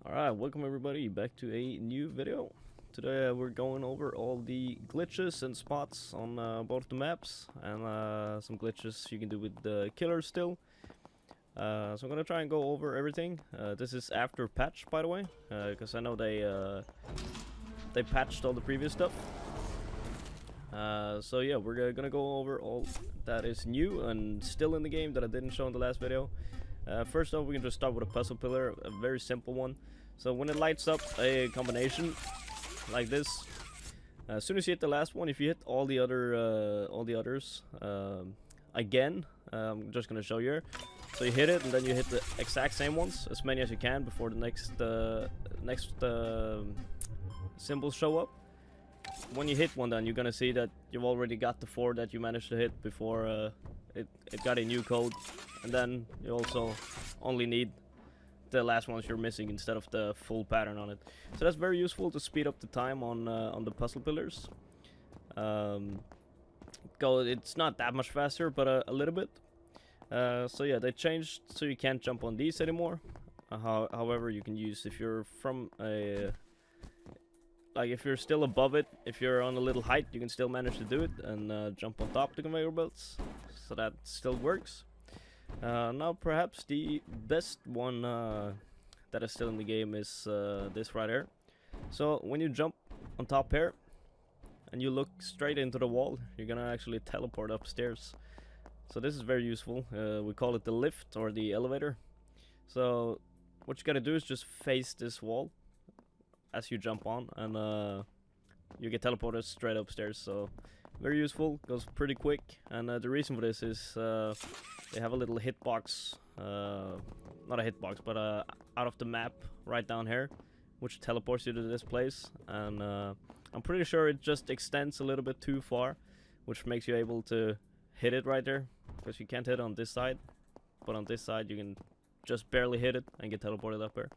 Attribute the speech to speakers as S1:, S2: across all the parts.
S1: Alright, welcome everybody back to a new video. Today we're going over all the glitches and spots on both the maps, and some glitches you can do with the killers still. So I'm gonna try and go over everything. This is after patch, by the way, because I know they patched all the previous stuff. So yeah, we're gonna go over all that is new and still in the game that I didn't show in the last video. First off, we can just start with a puzzle pillar, a very simple one. So when it lights up a combination like this, as soon as you hit the last one, if you hit all the others again, I'm just gonna show you here. So you hit it, and then you hit the exact same ones, as many as you can, before the next symbols show up. When you hit one, then you're gonna see that you've already got the 4 that you managed to hit before it got a new code, and then you also only need the last ones you're missing instead of the full pattern on it. So that's very useful to speed up the time on the puzzle pillars. It's not that much faster, but a little bit. So yeah, they changed so you can't jump on these anymore. However, you can use, if you're from a if you're still above it, if you're on a little height, you can still manage to do it and jump on top of the conveyor belts. So that still works. Now perhaps the best one that is still in the game is this right here. So when you jump on top here and you look straight into the wall, you're gonna actually teleport upstairs. So this is very useful. We call it the lift or the elevator. So what you gotta do is just face this wall as you jump on, and you get teleported straight upstairs. So very useful, goes pretty quick, and the reason for this is they have a little hitbox, not a hitbox, but out of the map right down here, which teleports you to this place, and I'm pretty sure it just extends a little bit too far, which makes you able to hit it right there, because you can't hit it on this side, but on this side you can just barely hit it and get teleported up here.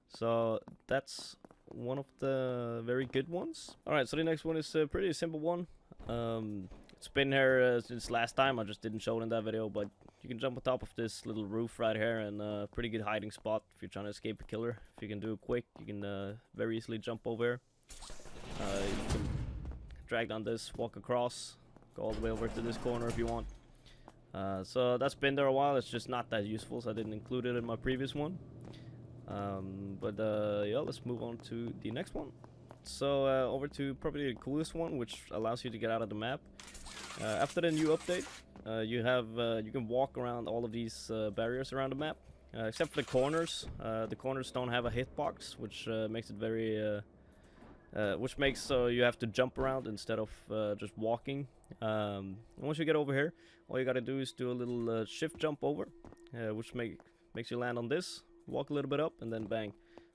S1: So that's one of the very good ones. Alright, so the next one is a pretty simple one. It's been here since last time, I just didn't show it in that video, but you can jump on top of this little roof right here, and pretty good hiding spot if you're trying to escape a killer. If you can do it quick, you can very easily jump over here. You can drag down this, walk across, go all the way over to this corner if you want. So that's been there a while, it's just not that useful, so I didn't include it in my previous one. Yeah, let's move on to the next one. So over to probably the coolest one, which allows you to get out of the map. After the new update, you can walk around all of these barriers around the map, except for the corners. The corners don't have a hitbox, which makes it very which makes so you have to jump around instead of just walking. Once you get over here, all you gotta do is do a little shift jump over, which makes you land on this, walk a little bit up, and then bang,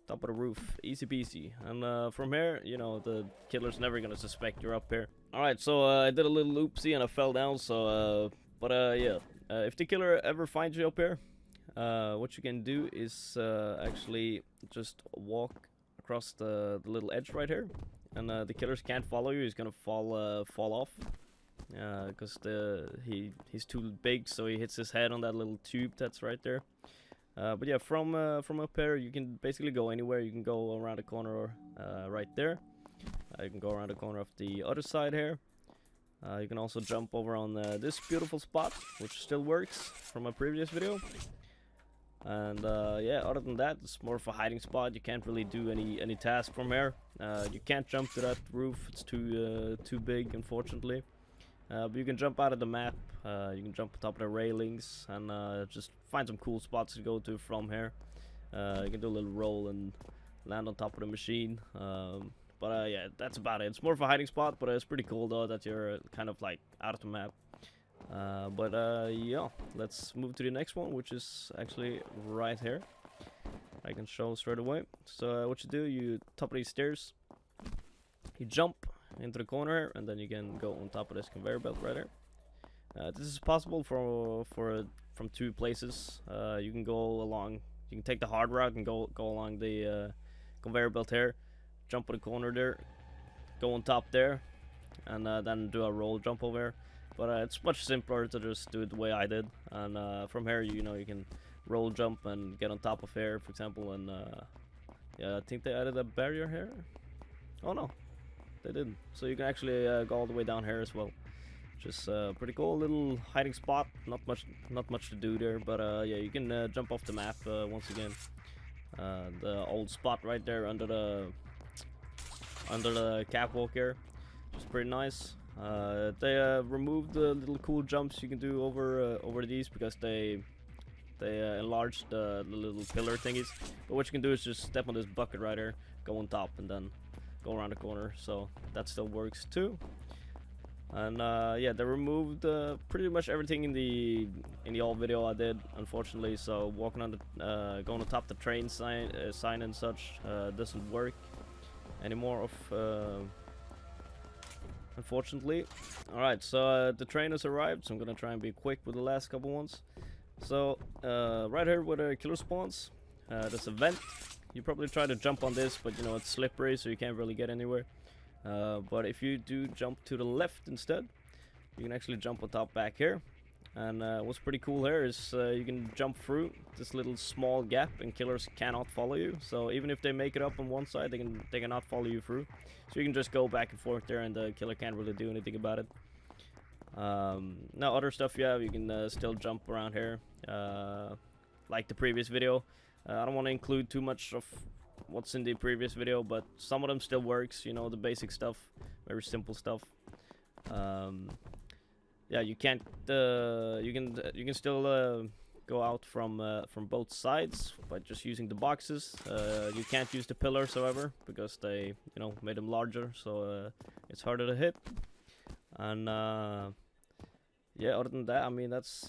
S1: top of the roof, easy peasy. And from here, you know, the killer's never gonna suspect you're up here. Alright, so I did a little oopsie and I fell down, so yeah, if the killer ever finds you up here, what you can do is actually just walk across the little edge right here, and the killers can't follow you. He's gonna fall off, because he's too big, so he hits his head on that little tube that's right there. But yeah, from up here you can basically go anywhere. You can go around the corner right there. You can go around the corner of the other side here. You can also jump over on this beautiful spot, which still works from my previous video. And yeah, other than that, it's more of a hiding spot. You can't really do any task from here. You can't jump to that roof, it's too big, unfortunately. But you can jump out of the map, you can jump on top of the railings, and just find some cool spots to go to from here. You can do a little roll and land on top of the machine. But yeah, that's about it. It's more of a hiding spot, but it's pretty cool though that you're kind of like out of the map. Yeah, let's move to the next one, which is actually right here. I can show straight away. So what you do, you top of these stairs, you jump into the corner, and then you can go on top of this conveyor belt right here. This is possible from 2 places. You can go along, you can take the hard route and go along the conveyor belt here, jump on the corner there, go on top there, and then do a roll jump over here. But it's much simpler to just do it the way I did, and from here, you know, you can roll jump and get on top of here, for example, and Yeah, I think they added a barrier here. Oh no, they didn't. So you can actually go all the way down here as well. Just pretty cool little hiding spot. Not much to do there, but yeah, you can jump off the map once again. The old spot right there under the catwalk here, which is pretty nice. They removed the little cool jumps you can do over these because they enlarged the little pillar thingies. But what you can do is just step on this bucket right here, go on top, and then go around the corner. So that still works too. And yeah, they removed pretty much everything in the old video I did, unfortunately. So walking on the going on top the train sign and such doesn't work anymore, unfortunately. All right, so the train has arrived, so I'm gonna try and be quick with the last couple ones. So right here where the killer spawns, there's a vent. You probably try to jump on this, but you know it's slippery, so you can't really get anywhere. But if you do jump to the left instead, you can actually jump on top back here. And what's pretty cool here is you can jump through this little small gap, and killers cannot follow you. So even if they make it up on one side, they cannot follow you through. So you can just go back and forth there, and the killer can't really do anything about it. Now other stuff you have, you can still jump around here, like the previous video. I don't want to include too much of what's in the previous video, but some of them still works. You know, the basic stuff, very simple stuff. Yeah, you can't. You can still go out from both sides by just using the boxes. You can't use the pillars, however, because they made them larger, so it's harder to hit. And yeah, other than that, I mean that's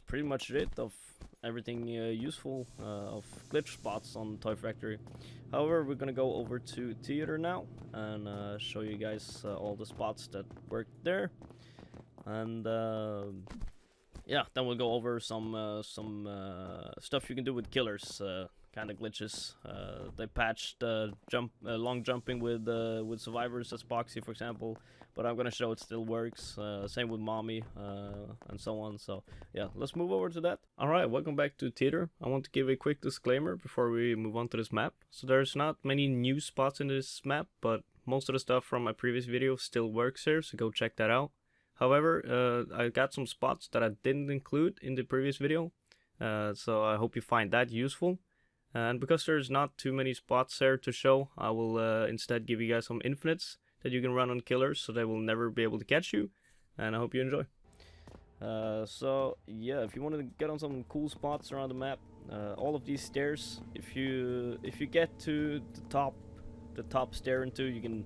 S1: pretty much it of everything useful of glitch spots on Toy Factory. However, we're gonna go over to theater now and show you guys all the spots that work there. And yeah, then we'll go over some stuff you can do with killers, kind of glitches. They patched long jumping with survivors as Boxy, for example, but I'm gonna show it still works. Same with Mommy, and so on. So yeah, let's move over to that. All right, welcome back to theater. I want to give a quick disclaimer before we move on to this map. So there's not many new spots in this map, but most of the stuff from my previous video still works here, so go check that out. However, I got some spots that I didn't include in the previous video, so I hope you find that useful. And because there's not too many spots here to show, I will instead give you guys some infinites that you can run on killers, so they will never be able to catch you. And I hope you enjoy. So yeah, if you want to get on some cool spots around the map, all of these stairs, if you get to the top stair into, you can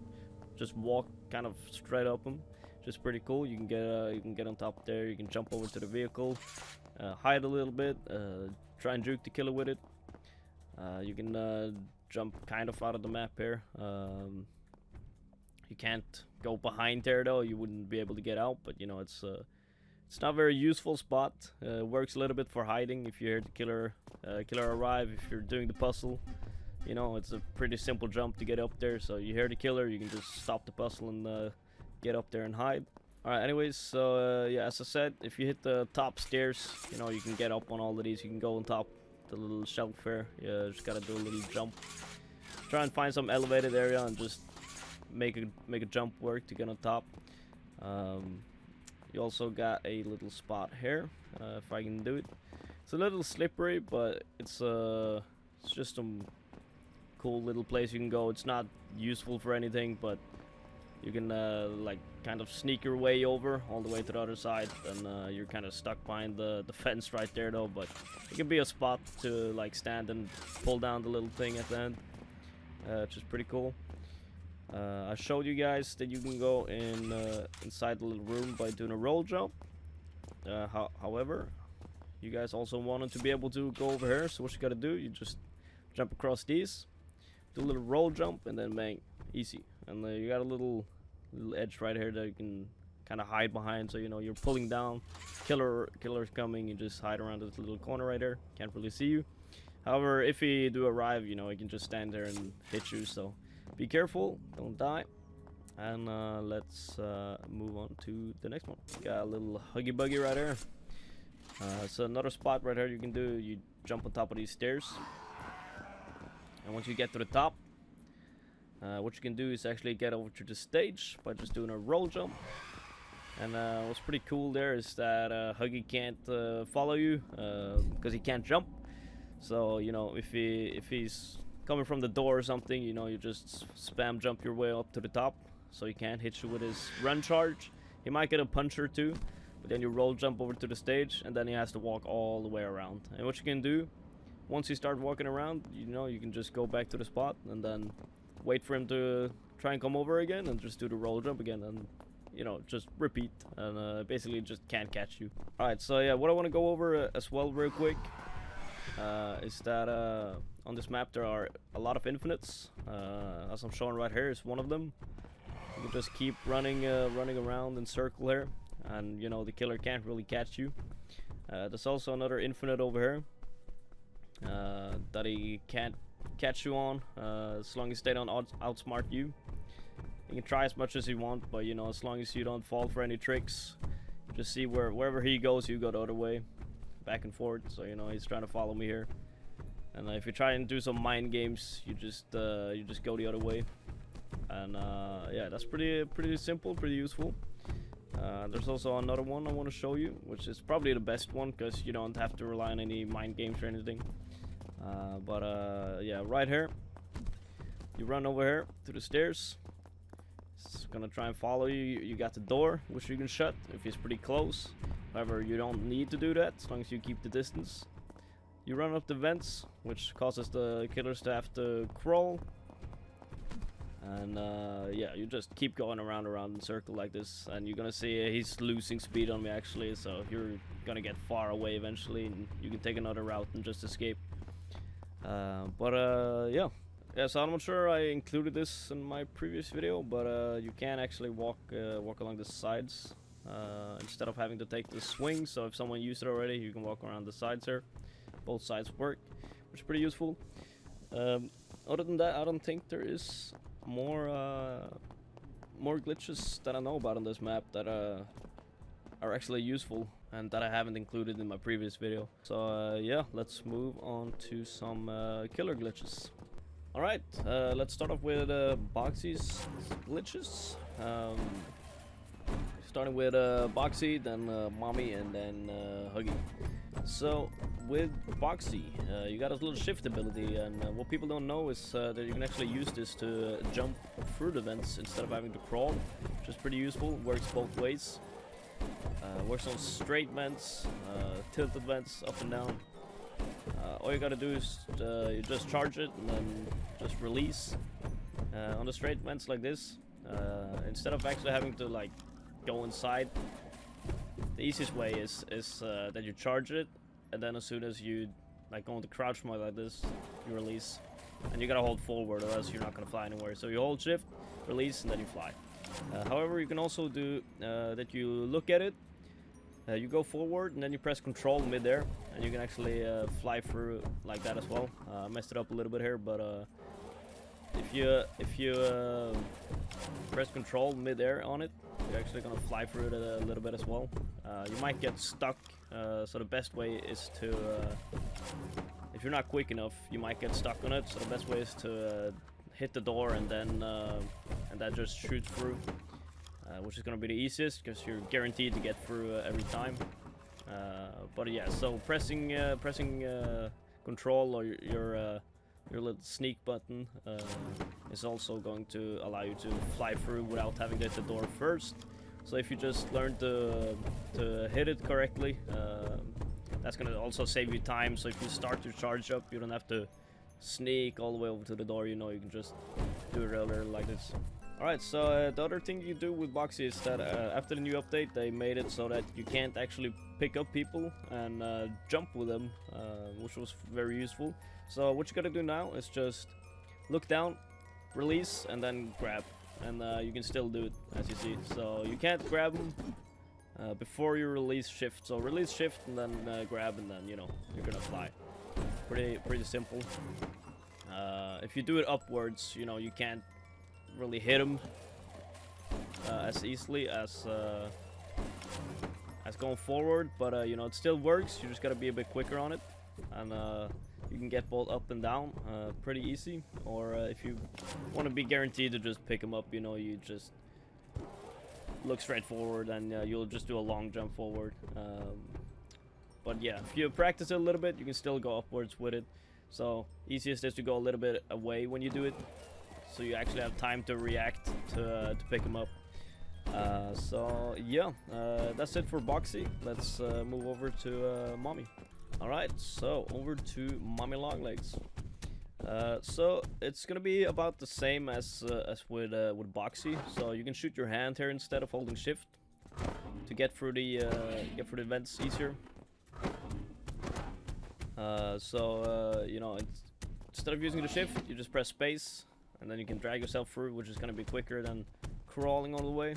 S1: just walk kind of straight up them. Just pretty cool. You can get on top there. You can jump over to the vehicle, hide a little bit, try and juke the killer with it. You can jump kind of out of the map here. You can't go behind there though. You wouldn't be able to get out. But you know it's not a very useful spot. Works a little bit for hiding if you hear the killer arrive. If you're doing the puzzle, you know it's a pretty simple jump to get up there. So you hear the killer, you can just stop the puzzle and get up there and hide. Alright, anyways, so yeah, as I said, if you hit the top stairs, you know, you can get up on all of these. You can go on top the little shelf here. Yeah, just gotta do a little jump. Try and find some elevated area and just make a jump work to get on top. You also got a little spot here, if I can do it. It's a little slippery, but it's just some cool little place you can go. It's not useful for anything, but you can like kind of sneak your way over all the way to the other side, and you're kind of stuck behind the fence right there though, but it can be a spot to like stand and pull down the little thing at the end, which is pretty cool. I showed you guys that you can go in inside the little room by doing a roll jump. However, you guys also wanted to be able to go over here, so what you gotta do, you just jump across these, do a little roll jump, and then bang, easy. And you got a little edge right here that you can kind of hide behind, so you know you're pulling down. Killer's coming, you just hide around this little corner right there, can't really see you. However, if he do arrive, you know, he can just stand there and hit you, so be careful, don't die. And let's move on to the next one. Got a little huggy buggy right here. So another spot right here you can do, you jump on top of these stairs. And once you get to the top, what you can do is actually get over to the stage by just doing a roll jump. And what's pretty cool there is that Huggy can't follow you because he can't jump. So you know, if he's coming from the door or something, you know, you just spam jump your way up to the top, so he can't hit you with his run charge. He might get a punch or two, but then you roll jump over to the stage, and then he has to walk all the way around. And what you can do, once you start walking around, you know, you can just go back to the spot and then wait for him to try and come over again, and just do the roll jump again, and you know, just repeat, and basically just can't catch you. Alright, so yeah, what I want to go over as well real quick is that on this map there are a lot of infinites. As I'm showing right here is one of them. You can just keep running around in circle here, and you know, the killer can't really catch you. There's also another infinite over here that he can't catch you on as long as they don't outsmart you. You can try as much as you want, but you know, as long as you don't fall for any tricks, just see wherever he goes, you go the other way, back and forth. So you know, he's trying to follow me here, and if you try and do some mind games, you just go the other way. And yeah, that's pretty simple, pretty useful. There's also another one I want to show you, which is probably the best one because you don't have to rely on any mind games or anything. But yeah, right here, you run over here to the stairs. It's gonna try and follow you. You got the door, which you can shut if he's pretty close. However, you don't need to do that as long as you keep the distance. You run up the vents, which causes the killers to have to crawl. And yeah, you just keep going around in circle like this, and you're gonna see he's losing speed on me actually. So you're gonna get far away eventually, and you can take another route and just escape. Yeah. Yeah, so I'm not sure I included this in my previous video, but you can actually walk along the sides instead of having to take the swing. So if someone used it already, you can walk around the sides here. Both sides work, which is pretty useful. Other than that, I don't think there is more glitches that I know about on this map that are actually useful and that I haven't included in my previous video. So yeah, let's move on to some killer glitches. Alright, let's start off with Boxy's glitches. Starting with Boxy, then Mommy, and then Huggy. So with Boxy, you got a little shift ability, and what people don't know is that you can actually use this to jump through the vents instead of having to crawl, which is pretty useful. Works both ways. Works on straight vents, tilted vents, up and down. All you gotta do is you just charge it and then just release. On the straight vents like this, instead of actually having to like go inside, the easiest way is that you charge it, and then as soon as you like go into crouch mode like this, you release, and you gotta hold forward or else you're not gonna fly anywhere. So you hold shift, release, and then you fly. However, you can also do that you look at it. You go forward and then you press control mid-air, and you can actually fly through like that as well. Messed it up a little bit here, but if you press control mid-air on it, you're actually gonna fly through it a little bit as well. You might get stuck, so the best way is to, if you're not quick enough, you might get stuck on it. So the best way is to hit the door and then that just shoots through. Which is going to be the easiest because you're guaranteed to get through every time. But yeah, so pressing control or your little sneak button is also going to allow you to fly through without having to hit the door first. So if you just learn to hit it correctly, that's going to also save you time. So if you start to charge up, you don't have to sneak all the way over to the door. You know, you can just do it earlier like this. Alright, so the other thing you do with Boxy is that after the new update, they made it so that you can't actually pick up people and jump with them, which was very useful. So what you gotta do now is just look down, release, and then grab. And you can still do it, as you see. So you can't grab them before you release shift. So release shift and then grab, and then, you know, you're gonna fly. Pretty simple. If you do it upwards, you know, you can't really hit him as easily as going forward, but you know, it still works. You just gotta be a bit quicker on it, and you can get both up and down pretty easy. Or if you want to be guaranteed to just pick them up, you know, you just look straight forward and you'll just do a long jump forward. But yeah, if you practice it a little bit, you can still go upwards with it. So easiest is to go a little bit away when you do it, so you actually have time to react to pick them up. So yeah, that's it for Boxy. Let's move over to Mommy. Alright, so over to Mommy Longlegs. So it's gonna be about the same as with Boxy. So you can shoot your hand here instead of holding shift to get through the vents easier. You know, instead of using the shift, you just press space, and then you can drag yourself through, which is gonna be quicker than crawling all the way.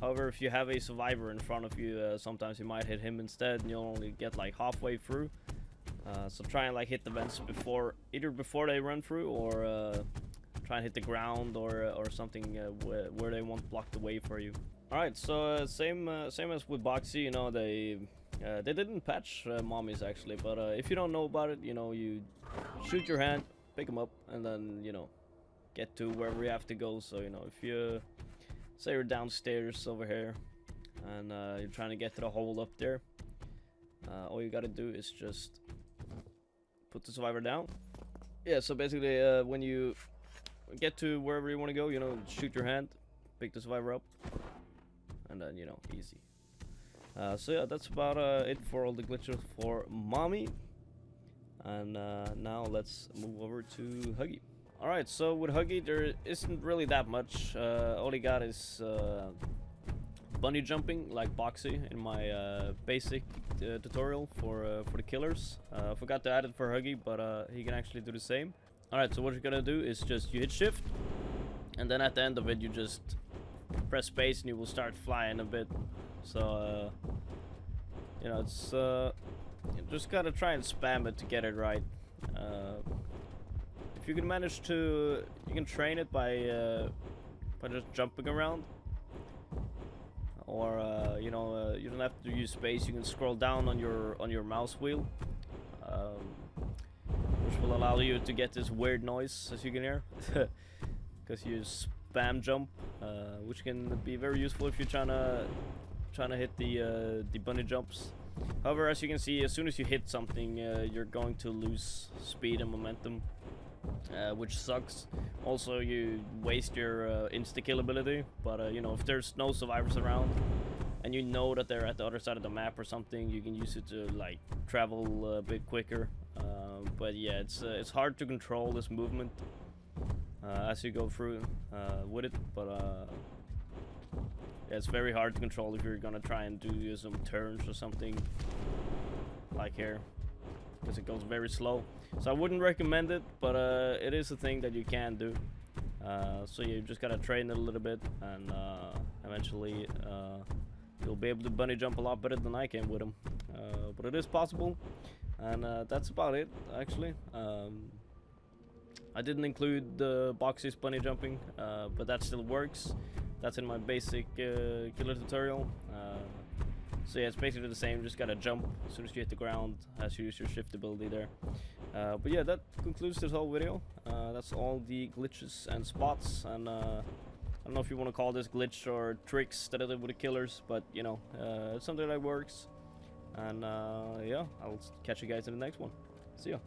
S1: However, if you have a survivor in front of you, sometimes you might hit him instead, and you'll only get like halfway through. So try and like hit the vents either before they run through, or try and hit the ground or something where they won't block the way for you. All right, so same as with Boxy, you know, they didn't patch mommies actually, but if you don't know about it, you know, you shoot your hand, pick them up, and then, you know, get to wherever you have to go. So, you know, if you say you're downstairs over here and you're trying to get to the hole up there, all you gotta do is just put the survivor down. Yeah, so basically when you get to wherever you want to go, you know, shoot your hand, pick the survivor up, and then, you know, easy. So yeah, that's about it for all the glitches for Mommy. And now let's move over to Huggy. Alright, so with Huggy, there isn't really that much. All he got is bunny jumping like Boxy in my basic tutorial for the killers. I forgot to add it for Huggy, but he can actually do the same. Alright, so what you're gonna do is just you hit shift, and then at the end of it you just press space and you will start flying a bit. So you know, it's you just gotta try and spam it to get it right. If you can manage to, you can train it by just jumping around, or you know, you don't have to use space. You can scroll down on your mouse wheel, which will allow you to get this weird noise, as you can hear, because you spam jump, which can be very useful if you're trying to hit the bunny jumps. However, as you can see, as soon as you hit something, you're going to lose speed and momentum, which sucks. Also, you waste your insta-kill ability, but you know, if there's no survivors around and you know that they're at the other side of the map or something, you can use it to like travel a bit quicker. But yeah, it's hard to control this movement as you go through with it, but yeah, it's very hard to control if you're gonna try and do some turns or something like here, because it goes very slow. So I wouldn't recommend it, but it is a thing that you can do. So you just gotta train it a little bit, and eventually you'll be able to bunny jump a lot better than I can with him. But it is possible, and that's about it actually. I didn't include the Boxy's bunny jumping, but that still works. That's in my basic killer tutorial. So yeah, it's basically the same. Just gotta jump as soon as you hit the ground, as you use your shift ability there. But yeah, that concludes this whole video. That's all the glitches and spots, and I don't know if you want to call this glitch or tricks that I did with the killers, but you know, it's something that works. And yeah, I'll catch you guys in the next one. See ya.